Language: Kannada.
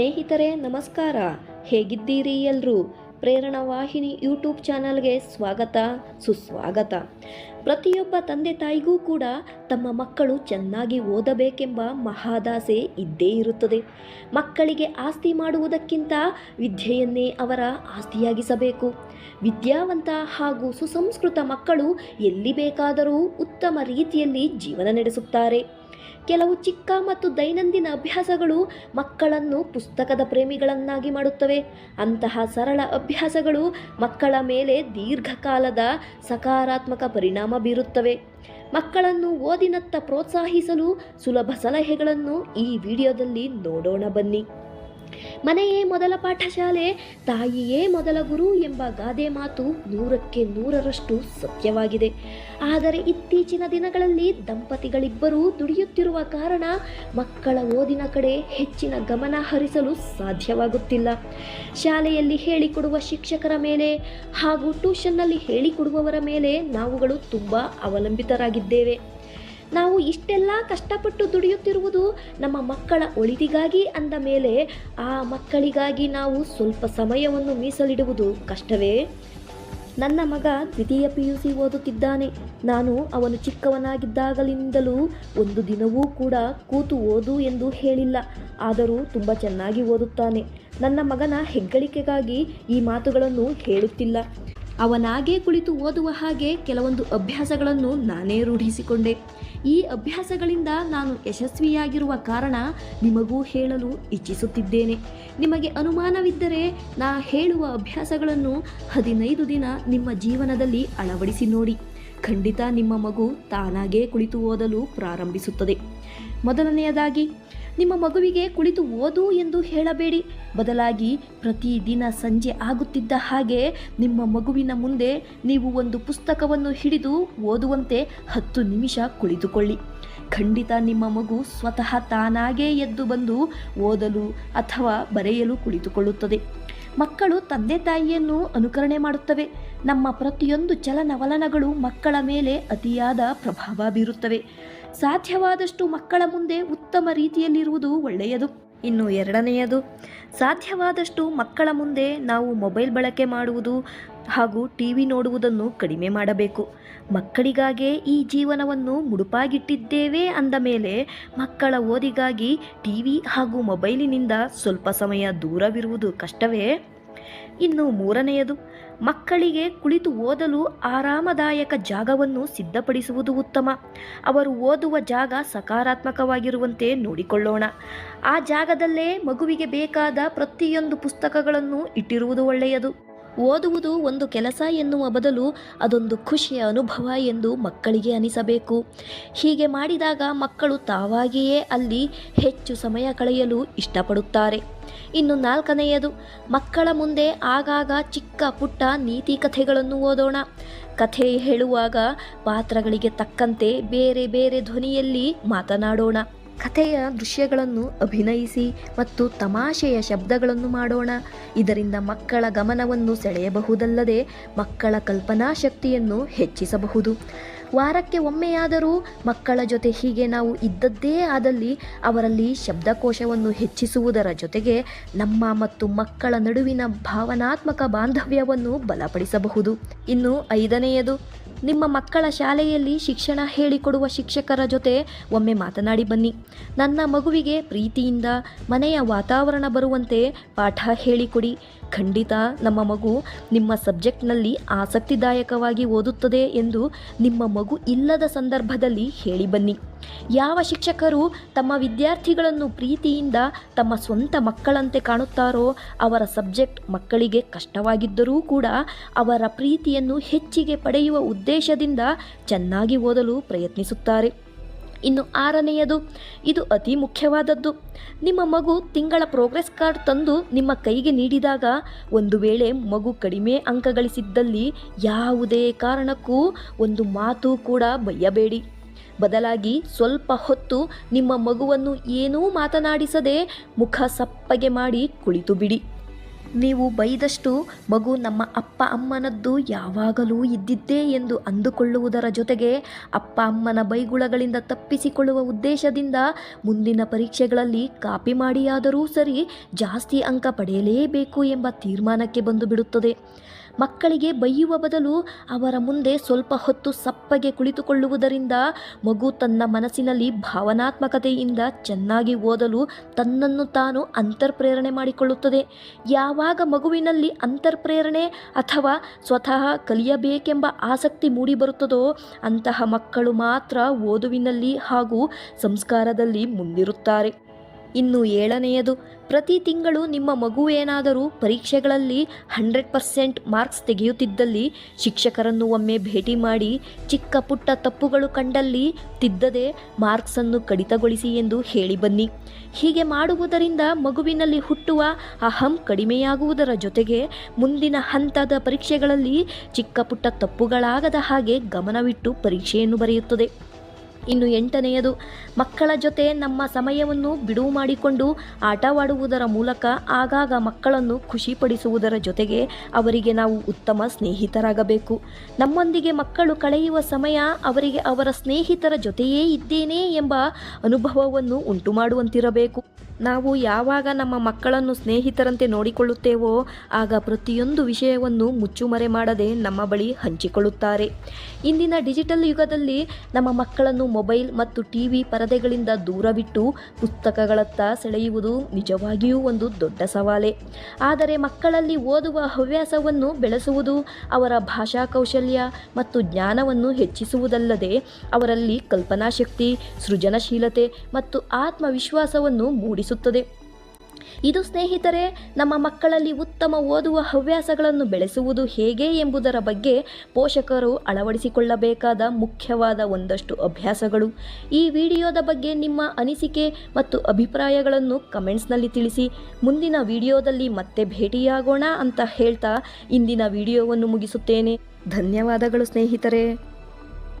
ಸ್ನೇಹಿತರೆ ನಮಸ್ಕಾರ. ಹೇಗಿದ್ದೀರಿ ಎಲ್ಲರೂ? ಪ್ರೇರಣಾ ವಾಹಿನಿ ಯೂಟ್ಯೂಬ್ ಚಾನಲ್ಗೆ ಸ್ವಾಗತ ಸುಸ್ವಾಗತ. ಪ್ರತಿಯೊಬ್ಬ ತಂದೆ ತಾಯಿಗೂ ಕೂಡ ತಮ್ಮ ಮಕ್ಕಳು ಚೆನ್ನಾಗಿ ಓದಬೇಕೆಂಬ ಮಹಾದಾಸೆ ಇದ್ದೇ ಇರುತ್ತದೆ. ಮಕ್ಕಳಿಗೆ ಆಸ್ತಿ ಮಾಡುವುದಕ್ಕಿಂತ ವಿದ್ಯೆಯನ್ನೇ ಅವರ ಆಸ್ತಿಯಾಗಿಸಬೇಕು. ವಿದ್ಯಾವಂತ ಹಾಗೂ ಸುಸಂಸ್ಕೃತ ಮಕ್ಕಳು ಎಲ್ಲಿ ಬೇಕಾದರೂ ಉತ್ತಮ ರೀತಿಯಲ್ಲಿ ಜೀವನ ನಡೆಸುತ್ತಾರೆ. ಕೆಲವು ಚಿಕ್ಕ ಮತ್ತು ದೈನಂದಿನ ಅಭ್ಯಾಸಗಳು ಮಕ್ಕಳನ್ನು ಪುಸ್ತಕದ ಪ್ರೇಮಿಗಳನ್ನಾಗಿ ಮಾಡುತ್ತವೆ. ಅಂತಹ ಸರಳ ಅಭ್ಯಾಸಗಳು ಮಕ್ಕಳ ಮೇಲೆ ದೀರ್ಘಕಾಲದ ಸಕಾರಾತ್ಮಕ ಪರಿಣಾಮ ಬೀರುತ್ತವೆ. ಮಕ್ಕಳನ್ನು ಓದಿನತ್ತ ಪ್ರೋತ್ಸಾಹಿಸಲು ಸುಲಭ ಸಲಹೆಗಳನ್ನು ಈ ವಿಡಿಯೋದಲ್ಲಿ ನೋಡೋಣ ಬನ್ನಿ. ಮನೆಯೇ ಮೊದಲ ಪಾಠಶಾಲೆ, ತಾಯಿಯೇ ಮೊದಲ ಗುರು ಎಂಬ ಗಾದೆ ಮಾತು 100ಕ್ಕೆ 100ರಷ್ಟು ಸತ್ಯವಾಗಿದೆ. ಆದರೆ ಇತ್ತೀಚಿನ ದಿನಗಳಲ್ಲಿ ದಂಪತಿಗಳಿಬ್ಬರೂ ದುಡಿಯುತ್ತಿರುವ ಕಾರಣ ಮಕ್ಕಳ ಓದಿನ ಕಡೆ ಹೆಚ್ಚಿನ ಗಮನ ಹರಿಸಲು ಸಾಧ್ಯವಾಗುತ್ತಿಲ್ಲ. ಶಾಲೆಯಲ್ಲಿ ಹೇಳಿಕೊಡುವ ಶಿಕ್ಷಕರ ಮೇಲೆ ಹಾಗೂ ಟ್ಯೂಷನ್ನಲ್ಲಿ ಹೇಳಿಕೊಡುವವರ ಮೇಲೆ ನಾವುಗಳು ತುಂಬ ಅವಲಂಬಿತರಾಗಿದ್ದೇವೆ. ನಾವು ಇಷ್ಟೆಲ್ಲ ಕಷ್ಟಪಟ್ಟು ದುಡಿಯುತ್ತಿರುವುದು ನಮ್ಮ ಮಕ್ಕಳ ಒಳಿತಿಗಾಗಿ ಅಂದ ಮೇಲೆ ಆ ಮಕ್ಕಳಿಗಾಗಿ ನಾವು ಸ್ವಲ್ಪ ಸಮಯವನ್ನು ಮೀಸಲಿಡುವುದು ಕಷ್ಟವೇ? ನನ್ನ ಮಗ ದ್ವಿತೀಯ PUC ಓದುತ್ತಿದ್ದಾನೆ. ನಾನು ಅವನು ಚಿಕ್ಕವನಾಗಿದ್ದಾಗಲಿಂದಲೂ ಒಂದು ದಿನವೂ ಕೂಡ ಕೂತು ಓದು ಎಂದು ಹೇಳಿಲ್ಲ. ಆದರೂ ತುಂಬ ಚೆನ್ನಾಗಿ ಓದುತ್ತಾನೆ. ನನ್ನ ಮಗನ ಹೆಗ್ಗಳಿಕೆಗಾಗಿ ಈ ಮಾತುಗಳನ್ನು ಹೇಳುತ್ತಿಲ್ಲ. ಅವನಾಗೇ ಕುಳಿತು ಓದುವ ಹಾಗೆ ಕೆಲವೊಂದು ಅಭ್ಯಾಸಗಳನ್ನು ನಾನೇ ರೂಢಿಸಿಕೊಂಡೆ. ಈ ಅಭ್ಯಾಸಗಳಿಂದ ನಾನು ಯಶಸ್ವಿಯಾಗಿರುವ ಕಾರಣ ನಿಮಗೂ ಹೇಳಲು ಇಚ್ಛಿಸುತ್ತಿದ್ದೇನೆ. ನಿಮಗೆ ಅನುಮಾನವಿದ್ದರೆ ನಾ ಹೇಳುವ ಅಭ್ಯಾಸಗಳನ್ನು 15 ದಿನ ನಿಮ್ಮ ಜೀವನದಲ್ಲಿ ಅಳವಡಿಸಿ ನೋಡಿ. ಖಂಡಿತ ನಿಮ್ಮ ಮಗು ತಾನಾಗೇ ಕುಳಿತು ಓದಲು ಪ್ರಾರಂಭಿಸುತ್ತದೆ. ಮೊದಲನೆಯದಾಗಿ, ನಿಮ್ಮ ಮಗುವಿಗೆ ಕುಳಿತು ಓದು ಎಂದು ಹೇಳಬೇಡಿ. ಬದಲಾಗಿ ಪ್ರತಿದಿನ ಸಂಜೆ ಆಗುತ್ತಿದ್ದ ಹಾಗೆ ನಿಮ್ಮ ಮಗುವಿನ ಮುಂದೆ ನೀವು ಒಂದು ಪುಸ್ತಕವನ್ನು ಹಿಡಿದು ಓದುವಂತೆ 10 ನಿಮಿಷ ಕುಳಿತುಕೊಳ್ಳಿ. ಖಂಡಿತ ನಿಮ್ಮ ಮಗು ಸ್ವತಃ ತಾನಾಗೇ ಎದ್ದು ಬಂದು ಓದಲು ಅಥವಾ ಬರೆಯಲು ಕುಳಿತುಕೊಳ್ಳುತ್ತದೆ. ಮಕ್ಕಳು ತಂದೆ ತಾಯಿಯನ್ನು ಅನುಕರಣೆ ಮಾಡುತ್ತವೆ. ನಮ್ಮ ಪ್ರತಿಯೊಂದು ಚಲನವಲನಗಳು ಮಕ್ಕಳ ಮೇಲೆ ಅತಿಯಾದ ಪ್ರಭಾವ ಬೀರುತ್ತವೆ. ಸಾಧ್ಯವಾದಷ್ಟು ಮಕ್ಕಳ ಮುಂದೆ ಉತ್ತಮ ರೀತಿಯಲ್ಲಿರುವುದು ಒಳ್ಳೆಯದು. ಇನ್ನು ಎರಡನೆಯದು, ಸಾಧ್ಯವಾದಷ್ಟು ಮಕ್ಕಳ ಮುಂದೆ ನಾವು ಮೊಬೈಲ್ ಬಳಕೆ ಮಾಡುವುದು ಹಾಗೂ TV ನೋಡುವುದನ್ನು ಕಡಿಮೆ ಮಾಡಬೇಕು. ಮಕ್ಕಳಿಗಾಗೇ ಈ ಜೀವನವನ್ನು ಮುಡುಪಾಗಿಟ್ಟಿದ್ದೇವೆ ಅಂದ ಮೇಲೆ ಮಕ್ಕಳ ಓದಿಗಾಗಿ TV ಹಾಗೂ ಮೊಬೈಲಿನಿಂದ ಸ್ವಲ್ಪ ಸಮಯ ದೂರವಿರುವುದು ಕಷ್ಟವೇ? ಇನ್ನು ಮೂರನೆಯದು, ಮಕ್ಕಳಿಗೆ ಕುಳಿತು ಓದಲು ಆರಾಮದಾಯಕ ಜಾಗವನ್ನು ಸಿದ್ಧಪಡಿಸುವುದು ಉತ್ತಮ. ಅವರು ಓದುವ ಜಾಗ ಸಕಾರಾತ್ಮಕವಾಗಿರುವಂತೆ ನೋಡಿಕೊಳ್ಳೋಣ. ಆ ಜಾಗದಲ್ಲೇ ಮಗುವಿಗೆ ಬೇಕಾದ ಪ್ರತಿಯೊಂದು ಪುಸ್ತಕಗಳನ್ನು ಇಟ್ಟಿರುವುದು ಒಳ್ಳೆಯದು. ಓದುವುದು ಒಂದು ಕೆಲಸ ಎನ್ನುವ ಬದಲು ಅದೊಂದು ಖುಷಿಯ ಅನುಭವ ಎಂದು ಮಕ್ಕಳಿಗೆ ಅನಿಸಬೇಕು. ಹೀಗೆ ಮಾಡಿದಾಗ ಮಕ್ಕಳು ತಾವಾಗಿಯೇ ಅಲ್ಲಿ ಹೆಚ್ಚು ಸಮಯ ಕಳೆಯಲು ಇಷ್ಟಪಡುತ್ತಾರೆ. ಇನ್ನು ನಾಲ್ಕನೆಯದು, ಮಕ್ಕಳ ಮುಂದೆ ಆಗಾಗ ಚಿಕ್ಕ ಪುಟ್ಟ ನೀತಿ ಕಥೆಗಳನ್ನು ಓದೋಣ. ಕಥೆ ಹೇಳುವಾಗ ಪಾತ್ರಗಳಿಗೆ ತಕ್ಕಂತೆ ಬೇರೆ ಬೇರೆ ಧ್ವನಿಯಲ್ಲಿ ಮಾತನಾಡೋಣ. ಕಥೆಯ ದೃಶ್ಯಗಳನ್ನು ಅಭಿನಯಿಸಿ ಮತ್ತು ತಮಾಷೆಯ ಶಬ್ದಗಳನ್ನು ಮಾಡೋಣ. ಇದರಿಂದ ಮಕ್ಕಳ ಗಮನವನ್ನು ಸೆಳೆಯಬಹುದಲ್ಲದೆ ಮಕ್ಕಳ ಕಲ್ಪನಾ ಶಕ್ತಿಯನ್ನು ಹೆಚ್ಚಿಸಬಹುದು. ವಾರಕ್ಕೆ ಒಮ್ಮೆಯಾದರೂ ಮಕ್ಕಳ ಜೊತೆ ಹೀಗೆ ನಾವು ಇದ್ದದ್ದೇ ಆದಲ್ಲಿ ಅವರಲ್ಲಿ ಶಬ್ದಕೋಶವನ್ನು ಹೆಚ್ಚಿಸುವುದರ ಜೊತೆಗೆ ನಮ್ಮ ಮತ್ತು ಮಕ್ಕಳ ನಡುವಿನ ಭಾವನಾತ್ಮಕ ಬಾಂಧವ್ಯವನ್ನು ಬಲಪಡಿಸಬಹುದು. ಇನ್ನು ಐದನೆಯದು, ನಿಮ್ಮ ಮಕ್ಕಳ ಶಾಲೆಯಲ್ಲಿ ಶಿಕ್ಷಣ ಹೇಳಿಕೊಡುವ ಶಿಕ್ಷಕರ ಜೊತೆ ಒಮ್ಮೆ ಮಾತನಾಡಿ ಬನ್ನಿ. ನನ್ನ ಮಗುವಿಗೆ ಪ್ರೀತಿಯಿಂದ ಮನೆಯ ವಾತಾವರಣ ಬರುವಂತೆ ಪಾಠ ಹೇಳಿಕೊಡಿ. ಖಂಡಿತ ನಮ್ಮ ಮಗು ನಿಮ್ಮ ಸಬ್ಜೆಕ್ಟ್ನಲ್ಲಿ ಆಸಕ್ತಿದಾಯಕವಾಗಿ ಓದುತ್ತದೆ ಎಂದು ನಿಮ್ಮ ಮಗು ಇಲ್ಲದ ಸಂದರ್ಭದಲ್ಲಿ ಹೇಳಿ ಬನ್ನಿ. ಯಾವ ಶಿಕ್ಷಕರು ತಮ್ಮ ವಿದ್ಯಾರ್ಥಿಗಳನ್ನು ಪ್ರೀತಿಯಿಂದ ತಮ್ಮ ಸ್ವಂತ ಮಕ್ಕಳಂತೆ ಕಾಣುತ್ತಾರೋ ಅವರ ಸಬ್ಜೆಕ್ಟ್ ಮಕ್ಕಳಿಗೆ ಕಷ್ಟವಾಗಿದ್ದರೂ ಕೂಡ ಅವರ ಪ್ರೀತಿಯನ್ನು ಹೆಚ್ಚಿಗೆ ಪಡೆಯುವ ಉದ್ದೇಶದಿಂದ ಚೆನ್ನಾಗಿ ಓದಲು ಪ್ರಯತ್ನಿಸುತ್ತಾರೆ. ಇನ್ನು ಆರನೆಯದು, ಇದು ಅತಿ ಮುಖ್ಯವಾದದ್ದು. ನಿಮ್ಮ ಮಗು ತಿಂಗಳ ಪ್ರೋಗ್ರೆಸ್ ಕಾರ್ಡ್ ತಂದು ನಿಮ್ಮ ಕೈಗೆ ನೀಡಿದಾಗ ಒಂದು ವೇಳೆ ಮಗು ಕಡಿಮೆ ಅಂಕ ಗಳಿಸಿದ್ದಲ್ಲಿ ಯಾವುದೇ ಕಾರಣಕ್ಕೂ ಒಂದು ಮಾತು ಕೂಡ ಬಯ್ಯಬೇಡಿ. ಬದಲಾಗಿ ಸ್ವಲ್ಪ ಹೊತ್ತು ನಿಮ್ಮ ಮಗುವನ್ನು ಏನೂ ಮಾತನಾಡಿಸದೆ ಮುಖ ಸಪ್ಪಗೆ ಮಾಡಿ ಕುಳಿತು ಬಿಡಿ. ನೀವು ಬೈದಷ್ಟು ಮಗು ನಮ್ಮ ಅಪ್ಪ ಅಮ್ಮನದ್ದು ಯಾವಾಗಲೂ ಇದ್ದಿದ್ದೇ ಎಂದು ಅಂದುಕೊಳ್ಳುವುದರ ಜೊತೆಗೆ ಅಪ್ಪ ಅಮ್ಮನ ಬೈಗುಳಗಳಿಂದ ತಪ್ಪಿಸಿಕೊಳ್ಳುವ ಉದ್ದೇಶದಿಂದ ಮುಂದಿನ ಪರೀಕ್ಷೆಗಳಲ್ಲಿ ಕಾಪಿ ಮಾಡಿಯಾದರೂ ಸರಿ ಜಾಸ್ತಿ ಅಂಕ ಪಡೆಯಲೇಬೇಕು ಎಂಬ ತೀರ್ಮಾನಕ್ಕೆ ಬಂದು ಬಿಡುತ್ತದೆ. ಮಕ್ಕಳಿಗೆ ಬೈಯುವ ಬದಲು ಅವರ ಮುಂದೆ ಸ್ವಲ್ಪ ಹೊತ್ತು ಸಪ್ಪಗೆ ಕುಳಿತುಕೊಳ್ಳುವುದರಿಂದ ಮಗು ತನ್ನ ಮನಸ್ಸಿನಲ್ಲಿ ಭಾವನಾತ್ಮಕತೆಯಿಂದ ಚೆನ್ನಾಗಿ ಓದಲು ತನ್ನನ್ನು ತಾನು ಅಂತರ್ಪ್ರೇರಣೆ ಮಾಡಿಕೊಳ್ಳುತ್ತದೆ. ಯಾವಾಗ ಮಗುವಿನಲ್ಲಿ ಅಂತರ್ಪ್ರೇರಣೆ ಅಥವಾ ಸ್ವತಃ ಕಲಿಯಬೇಕೆಂಬ ಆಸಕ್ತಿ ಮೂಡಿಬರುತ್ತದೋ ಅಂತಹ ಮಕ್ಕಳು ಮಾತ್ರ ಓದುವಿನಲ್ಲಿ ಹಾಗೂ ಸಂಸ್ಕಾರದಲ್ಲಿ ಮುಂದಿರುತ್ತಾರೆ. ಇನ್ನು 7ನೆಯದು, ಪ್ರತಿ ತಿಂಗಳು ನಿಮ್ಮ ಮಗುವೇನಾದರೂ ಪರೀಕ್ಷೆಗಳಲ್ಲಿ 100% ಮಾರ್ಕ್ಸ್ ತೆಗೆಯುತ್ತಿದ್ದಲ್ಲಿ ಶಿಕ್ಷಕರನ್ನು ಒಮ್ಮೆ ಭೇಟಿ ಮಾಡಿ ಚಿಕ್ಕ ಪುಟ್ಟ ತಪ್ಪುಗಳು ಕಂಡಲ್ಲಿ ತಿದ್ದದೆ ಮಾರ್ಕ್ಸನ್ನು ಕಡಿತಗೊಳಿಸಿ ಎಂದು ಹೇಳಿ ಬನ್ನಿ. ಹೀಗೆ ಮಾಡುವುದರಿಂದ ಮಗುವಿನಲ್ಲಿ ಹುಟ್ಟುವ ಅಹಂ ಕಡಿಮೆಯಾಗುವುದರ ಜೊತೆಗೆ ಮುಂದಿನ ಹಂತದ ಪರೀಕ್ಷೆಗಳಲ್ಲಿ ಚಿಕ್ಕ ಪುಟ್ಟ ತಪ್ಪುಗಳಾಗದ ಹಾಗೆ ಗಮನವಿಟ್ಟು ಪರೀಕ್ಷೆಯನ್ನು ಬರೆಯುತ್ತದೆ. ಇನ್ನು 8ನೆಯದು, ಮಕ್ಕಳ ಜೊತೆ ನಮ್ಮ ಸಮಯವನ್ನು ಬಿಡುವು ಮಾಡಿಕೊಂಡು ಆಟವಾಡುವುದರ ಮೂಲಕ ಆಗಾಗ ಮಕ್ಕಳನ್ನು ಖುಷಿಪಡಿಸುವುದರ ಜೊತೆಗೆ ಅವರಿಗೆ ನಾವು ಉತ್ತಮ ಸ್ನೇಹಿತರಾಗಬೇಕು. ನಮ್ಮೊಂದಿಗೆ ಮಕ್ಕಳು ಕಳೆಯುವ ಸಮಯ ಅವರಿಗೆ ಅವರ ಸ್ನೇಹಿತರ ಜೊತೆಯೇ ಇದ್ದೇನೆ ಎಂಬ ಅನುಭವವನ್ನು ಉಂಟು ಮಾಡುವಂತಿರಬೇಕು. ನಾವು ಯಾವಾಗ ನಮ್ಮ ಮಕ್ಕಳನ್ನು ಸ್ನೇಹಿತರಂತೆ ನೋಡಿಕೊಳ್ಳುತ್ತೇವೋ ಆಗ ಪ್ರತಿಯೊಂದು ವಿಷಯವನ್ನು ಮುಚ್ಚುಮರೆ ಮಾಡದೆ ನಮ್ಮ ಬಳಿ ಹಂಚಿಕೊಳ್ಳುತ್ತಾರೆ. ಇಂದಿನ ಡಿಜಿಟಲ್ ಯುಗದಲ್ಲಿ ನಮ್ಮ ಮಕ್ಕಳನ್ನು ಮೊಬೈಲ್ ಮತ್ತು ಟಿವಿ ಪರದೆಗಳಿಂದ ದೂರವಿಟ್ಟು ಪುಸ್ತಕಗಳತ್ತ ಸೆಳೆಯುವುದು ನಿಜವಾಗಿಯೂ ಒಂದು ದೊಡ್ಡ ಸವಾಲೇ. ಆದರೆ ಮಕ್ಕಳಲ್ಲಿ ಓದುವ ಹವ್ಯಾಸವನ್ನು ಬೆಳೆಸುವುದು, ಅವರ ಭಾಷಾ ಕೌಶಲ್ಯ ಮತ್ತು ಜ್ಞಾನವನ್ನು ಹೆಚ್ಚಿಸುವುದಲ್ಲದೆ ಅವರಲ್ಲಿ ಕಲ್ಪನಾಶಕ್ತಿ, ಸೃಜನಶೀಲತೆ ಮತ್ತು ಆತ್ಮವಿಶ್ವಾಸವನ್ನು ಮೂಡಿಸುತ್ತದೆ. ಇದು ಸ್ನೇಹಿತರೆ, ನಮ್ಮ ಮಕ್ಕಳಲ್ಲಿ ಉತ್ತಮ ಓದುವ ಹವ್ಯಾಸಗಳನ್ನು ಬೆಳೆಸುವುದು ಹೇಗೆ ಎಂಬುದರ ಬಗ್ಗೆ ಪೋಷಕರು ಅಳವಡಿಸಿಕೊಳ್ಳಬೇಕಾದ ಮುಖ್ಯವಾದ ಒಂದಷ್ಟು ಅಭ್ಯಾಸಗಳು. ಈ ವಿಡಿಯೋದ ಬಗ್ಗೆ ನಿಮ್ಮ ಅನಿಸಿಕೆ ಮತ್ತು ಅಭಿಪ್ರಾಯಗಳನ್ನು ಕಮೆಂಟ್ಸ್ನಲ್ಲಿ ತಿಳಿಸಿ. ಮುಂದಿನ ವಿಡಿಯೋದಲ್ಲಿ ಮತ್ತೆ ಭೇಟಿಯಾಗೋಣ ಅಂತ ಹೇಳ್ತಾ ಇಂದಿನ ವಿಡಿಯೋವನ್ನು ಮುಗಿಸುತ್ತೇನೆ. ಧನ್ಯವಾದಗಳು ಸ್ನೇಹಿತರೆ.